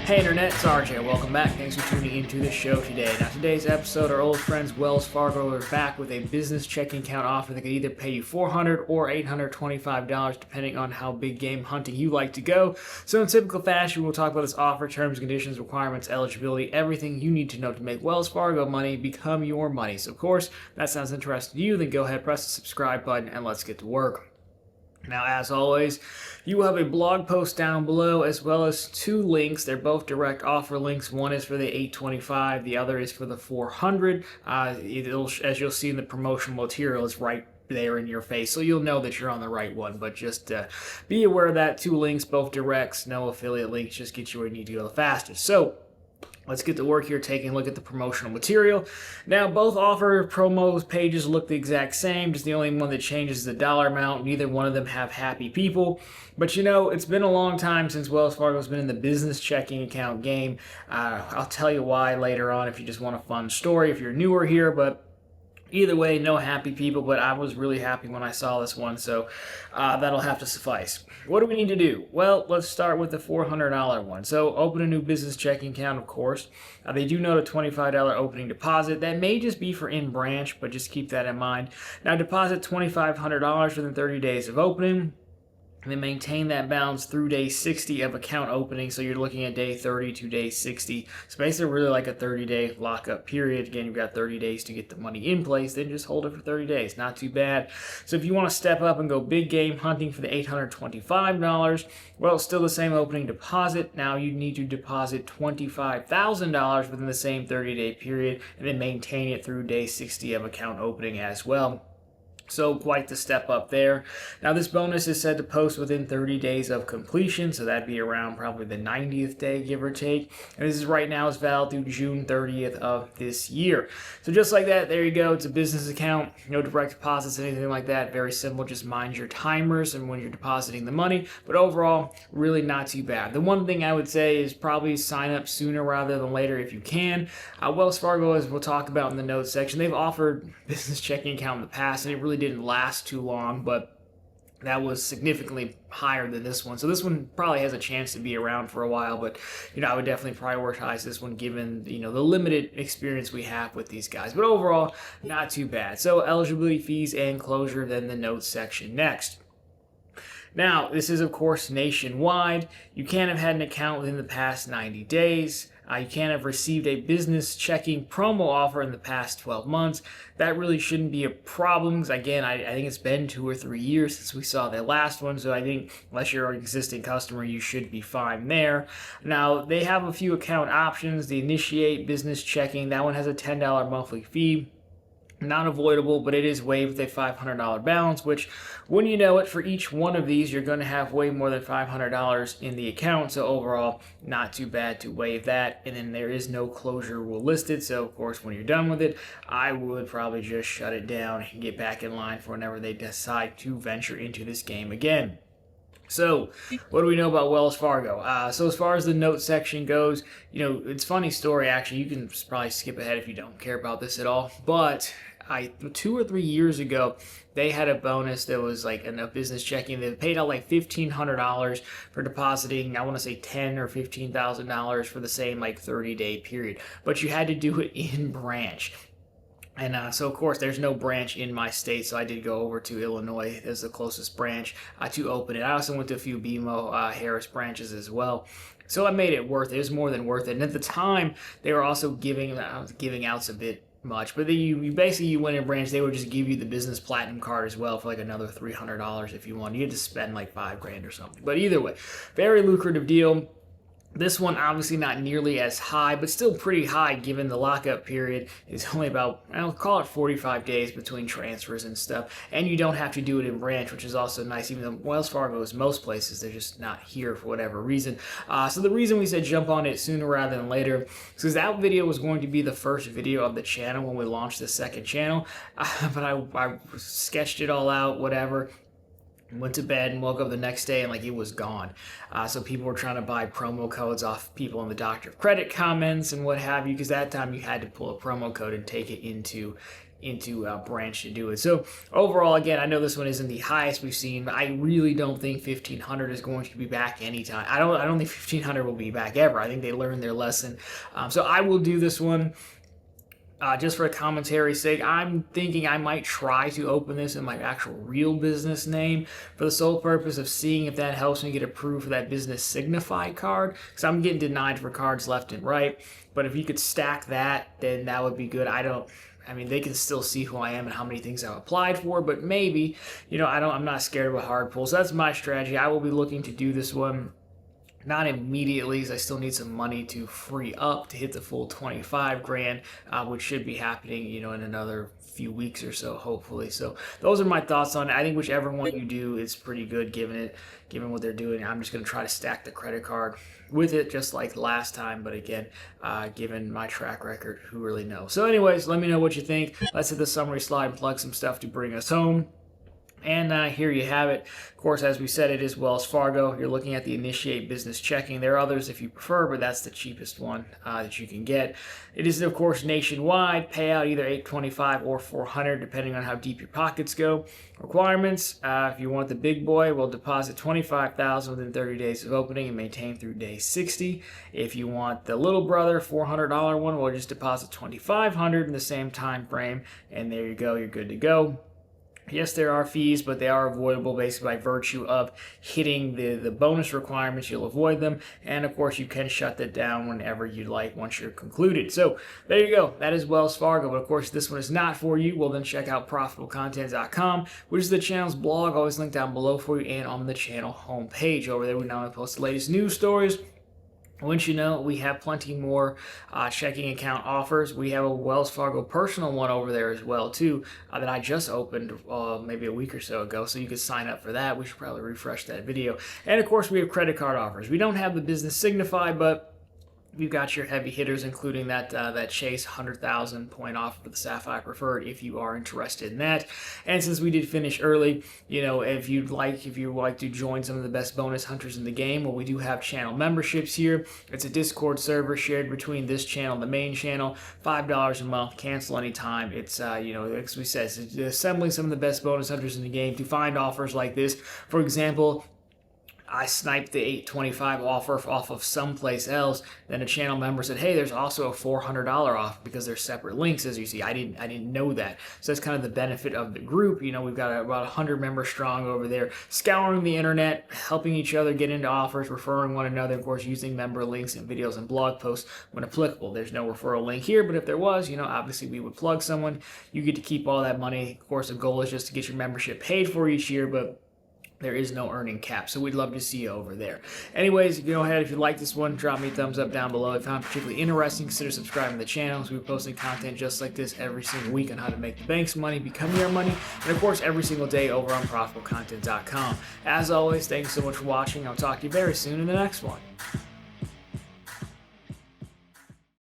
Hey Internet, it's RJ. Welcome back. Thanks for tuning into the show today. Now, today's episode, our old friends Wells Fargo are back with a business checking account offer that could either pay you $400 or $825, depending on how big game hunting you like to go. So, in typical fashion, we'll talk about this offer, terms, conditions, requirements, eligibility, everything you need to know to make Wells Fargo money become your money. So, of course, if that sounds interesting to you, then go ahead, press the subscribe button, and let's get to work. Now, as always, you will have a blog post down below as well as two links. They're both direct offer links. One is for the $825, the other is for the $400. As you'll see in the promotional material, it's right there in your face, so you'll know that you're on the right one. But just be aware of that. Two links, both directs, no affiliate links, just get you where you need to go the fastest. So, let's get to work here, taking a look at the promotional material. Now, both offer promos pages look the exact same, just the only one that changes is the dollar amount. Neither one of them have happy people. But you know, it's been a long time since Wells Fargo's been in the business checking account game. I'll tell you why later on if you just want a fun story, if you're newer here, but either way, no happy people, but I was really happy when I saw this one, so that'll have to suffice. What do we need to do? Well, let's start with the $400 one. So open a new business checking account, of course. They do note a $25 opening deposit. That may just be for in-branch, but just keep that in mind. Now, deposit $2,500 within 30 days of opening. And then maintain that balance through day 60 of account opening. So you're looking at day 30 to day 60. So basically really like a 30-day lockup period. Again, you've got 30 days to get the money in place. Then just hold it for 30 days. Not too bad. So if you want to step up and go big game hunting for the $825, well, it's still the same opening deposit. Now you need to deposit $25,000 within the same 30-day period and then maintain it through day 60 of account opening as well. So quite the step up there. Now this bonus is said to post within 30 days of completion, so that'd be around probably the 90th day, give or take. And this is right now is valid through June 30th of this year. So just like that, there you go. It's a business account, no direct deposits, anything like that. Very simple. Just mind your timers and when you're depositing the money. But overall, really not too bad. The one thing I would say is probably sign up sooner rather than later if you can. Wells Fargo, as we'll talk about in the notes section, they've offered business checking account in the past, and it really didn't last too long, but that was significantly higher than this one. So this one probably has a chance to be around for a while, but I would definitely prioritize this one given the limited experience we have with these guys. But overall, not too bad. So eligibility, fees, and closure, then the notes section next. Now, this is of course nationwide. You can't have had an account within the past 90 days. You can't have received a business checking promo offer in the past 12 months. That really shouldn't be a problem because, again, I think it's been 2 or 3 years since we saw the last one, so I think unless you're an existing customer, you should be fine there. Now, they have a few account options. The Initiate Business Checking, that one has a $10 monthly fee. Not avoidable, but it is waived with a $500 balance, which, when you know it, for each one of these, you're going to have way more than $500 in the account. So overall, not too bad to waive that. And then there is no closure rule listed. So, of course, when you're done with it, I would probably just shut it down and get back in line for whenever they decide to venture into this game again. So, what do we know about Wells Fargo? So as far as the note section goes, it's a funny story, actually. You can probably skip ahead if you don't care about this at all. But 2 or 3 years ago, they had a bonus that was like a business checking. They paid out like $1,500 for depositing, I want to say $10,000 or $15,000 for the same like 30-day period. But you had to do it in branch. And so, of course, there's no branch in my state, so I did go over to Illinois as the closest branch to open it. I also went to a few BMO Harris branches as well. So I made it worth it. It was more than worth it. And at the time, they were also giving out a bit much. But then you went in branch, they would just give you the business platinum card as well for like another $300 if you wanted. You had to spend like $5,000 or something. But either way, very lucrative deal. This one obviously not nearly as high, but still pretty high given the lockup period is only about, I'll call it 45 days between transfers and stuff. And you don't have to do it in branch, which is also nice, even though Wells Fargo is most places, they're just not here for whatever reason. So the reason we said jump on it sooner rather than later is because that video was going to be the first video of the channel when we launched the second channel. But I sketched it all out, whatever. Went to bed and woke up the next day and like it was gone. So people were trying to buy promo codes off people in the Doctor of Credit comments and what have you, because that time you had to pull a promo code and take it into into a branch to do it. So overall, again, I know this one isn't the highest we've seen, but I really don't think 1500 is going to be back anytime. I don't think 1500 will be back ever. I think they learned their lesson. So I will do this one. Just for a commentary's sake, I'm thinking I might try to open this in my actual real business name for the sole purpose of seeing if that helps me get approved for that business Signify card, because I'm getting denied for cards left and right. But if you could stack that, then that would be good. I mean, they can still see who I am and how many things I've applied for, but maybe, I'm not scared of a hard pull. So that's my strategy. I will be looking to do this one. Not immediately, as I still need some money to free up to hit the full 25 grand, which should be happening, in another few weeks or so, hopefully. So those are my thoughts on it. I think whichever one you do is pretty good, given what they're doing. I'm just going to try to stack the credit card with it, just like last time. But again, given my track record, who really knows? So anyways, let me know what you think. Let's hit the summary slide and plug some stuff to bring us home. And here you have it. Of course, as we said, it is Wells Fargo. You're looking at the Initiate Business Checking. There are others if you prefer, but that's the cheapest one that you can get. It is, of course, nationwide. Payout either $825 or $400, depending on how deep your pockets go. Requirements: if you want the big boy, we'll deposit $25,000 within 30 days of opening and maintain through day 60. If you want the little brother, $400 one, we'll just deposit $2,500 in the same time frame, and there you go. You're good to go. Yes, there are fees, but they are avoidable basically by virtue of hitting the bonus requirements. You'll avoid them. And of course, you can shut that down whenever you'd like once you're concluded. So there you go. That is Wells Fargo. But of course, this one is not for you. Well, then check out profitablecontent.com, which is the channel's blog. Always linked down below for you and on the channel homepage. Over there, we not only post the latest news stories. Once you know, we have plenty more checking account offers. We have a Wells Fargo personal one over there as well, too, that I just opened maybe a week or so ago, so you could sign up for that. We should probably refresh that video. And, of course, we have credit card offers. We don't have the business Signify, but we've got your heavy hitters, including that Chase 100,000 point offer for the Sapphire Preferred, if you are interested in that. And since we did finish early, if you like to join some of the best bonus hunters in the game, well, we do have channel memberships here. It's a Discord server shared between this channel and the main channel. $5 a month, cancel anytime. It's as we said, it's assembling some of the best bonus hunters in the game to find offers like this. For example, I sniped the $825 offer off of someplace else. Then a channel member said, "Hey, there's also a $400 offer," because they're separate links, as you see. I didn't know that. So that's kind of the benefit of the group. We've got about 100 members strong over there, scouring the internet, helping each other get into offers, referring one another, of course, using member links and videos and blog posts when applicable. There's no referral link here, but if there was, obviously we would plug someone. You get to keep all that money. Of course, the goal is just to get your membership paid for each year, but there is no earning cap, so we'd love to see you over there. Anyways, go ahead, if you like this one, drop me a thumbs up down below. If you found it particularly interesting, consider subscribing to the channel, as we're posting content just like this every single week on how to make the bank's money, become your money, and of course every single day over on profitablecontent.com. As always, thank you so much for watching. I'll talk to you very soon in the next one.